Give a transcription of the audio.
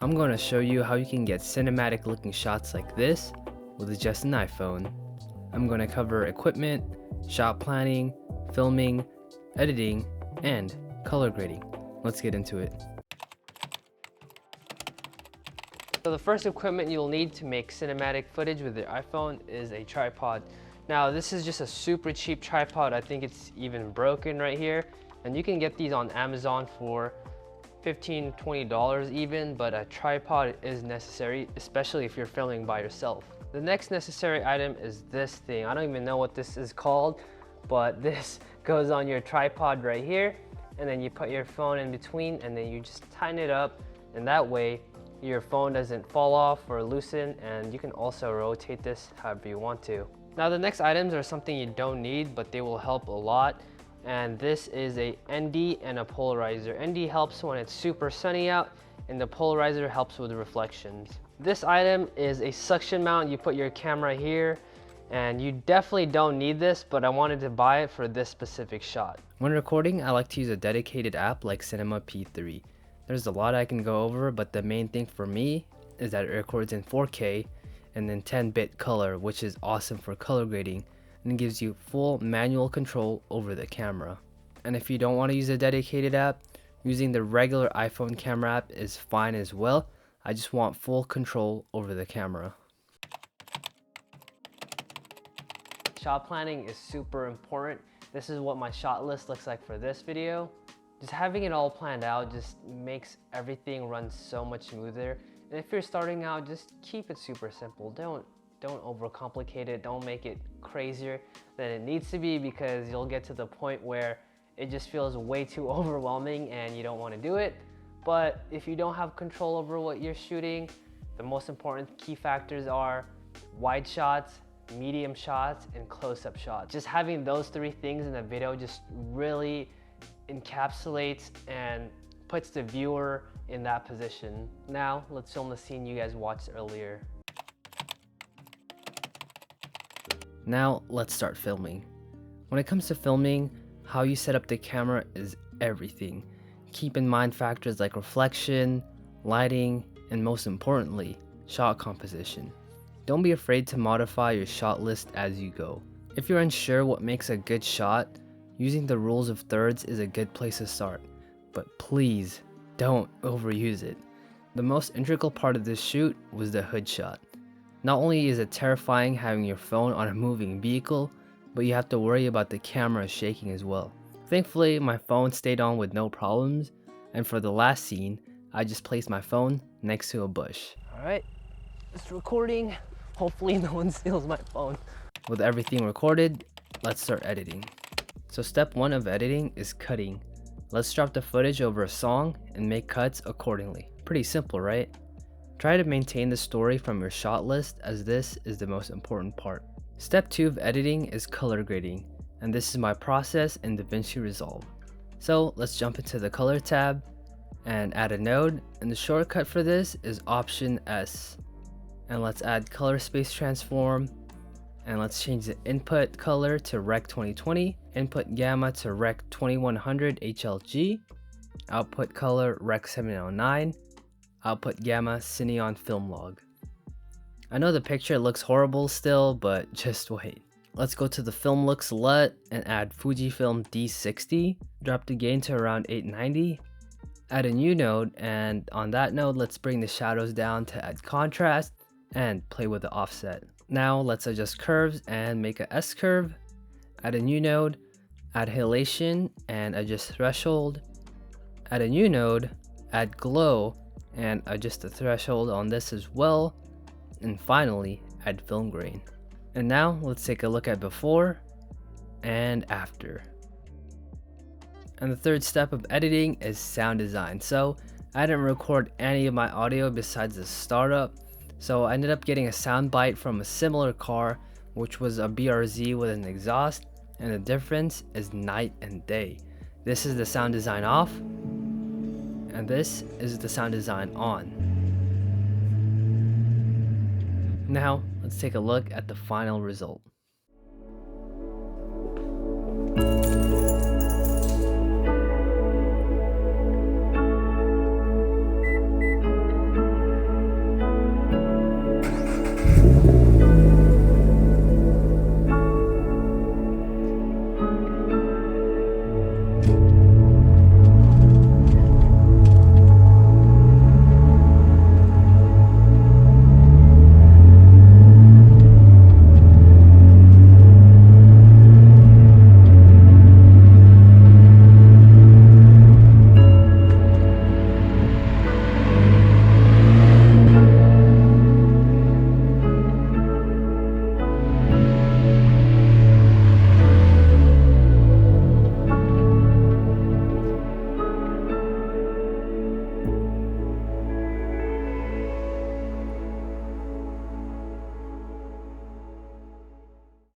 I'm going to show you how you can get cinematic looking shots like this with just an iPhone. I'm going to cover equipment, shot planning, filming, editing, and color grading. Let's get into it. So the first equipment you'll need to make cinematic footage with your iPhone is a tripod. Now this is just a super cheap tripod. I think it's even broken right here. And you can get these on Amazon for $15–20 even, but a tripod is necessary, especially if you're filming by yourself. The next necessary item is this thing. I don't even know what this is called, but this goes on your tripod right here, and then you put your phone in between, and then you just tighten it up, and that way your phone doesn't fall off or loosen, and you can also rotate this however you want to. Now the next items are something you don't need, but they will help a lot. And this is a ND and a polarizer. ND helps when it's super sunny out, and the polarizer helps with reflections. This item is a suction mount. You put your camera here, and you definitely don't need this, but I wanted to buy it for this specific shot. When recording, I like to use a dedicated app like Cinema P3. There's a lot I can go over, but the main thing for me is that it records in 4K and then 10-bit color, which is awesome for color grading, and gives you full manual control over the camera. And if you don't want to use a dedicated app, using the regular iPhone camera app is fine as well. I just want full control over the camera. Shot planning is super important. This is what my shot list looks like for this video. Just having it all planned out just makes everything run so much smoother. And if you're starting out, just keep it super simple. Don't overcomplicate it. Don't make it crazier than it needs to be, because you'll get to the point where it just feels way too overwhelming and you don't want to do it. But if you don't have control over what you're shooting, the most important key factors are wide shots, medium shots, and close-up shots. Just having those three things in the video just really encapsulates and puts the viewer in that position. Now let's film the scene you guys watched earlier. Now let's start filming. When it comes to filming, how you set up the camera is everything. Keep in mind factors like reflection, lighting, and most importantly, shot composition. Don't be afraid to modify your shot list as you go. If you're unsure what makes a good shot, using the rules of thirds is a good place to start, but please don't overuse it. The most integral part of this shoot was the hood shot. Not only is it terrifying having your phone on a moving vehicle, but you have to worry about the camera shaking as well. Thankfully, my phone stayed on with no problems, and for the last scene, I just placed my phone next to a bush. Alright, it's recording. Hopefully no one steals my phone. With everything recorded, let's start editing. So step 1 of editing is cutting. Let's drop the footage over a song and make cuts accordingly. Pretty simple, right? Try to maintain the story from your shot list, as this is the most important part. Step 2 of editing is color grading, and this is my process in DaVinci Resolve. So let's jump into the color tab and add a node, and the shortcut for this is Option S. And let's add color space transform, and let's change the input color to Rec 2020, input gamma to Rec 2100 HLG, output color Rec 709, output gamma Cineon film log. I know the picture looks horrible still, but just wait. Let's go to the film look select and add Fujifilm D60, drop the gain to around 890, add a new node, and on that node let's bring the shadows down to add contrast and play with the offset. Now let's adjust curves and make a S curve, add a new node, add halation and adjust threshold, add a new node, add glow and adjust the threshold on this as well, and finally add film grain. And now let's take a look at before and after. And the third step of editing is sound design. So I didn't record any of my audio besides the startup, so I ended up getting a soundbite from a similar car, which was a BRZ with an exhaust, and the difference is night and day. This is the sound design off, and this is the sound design on. Now let's take a look at the final result.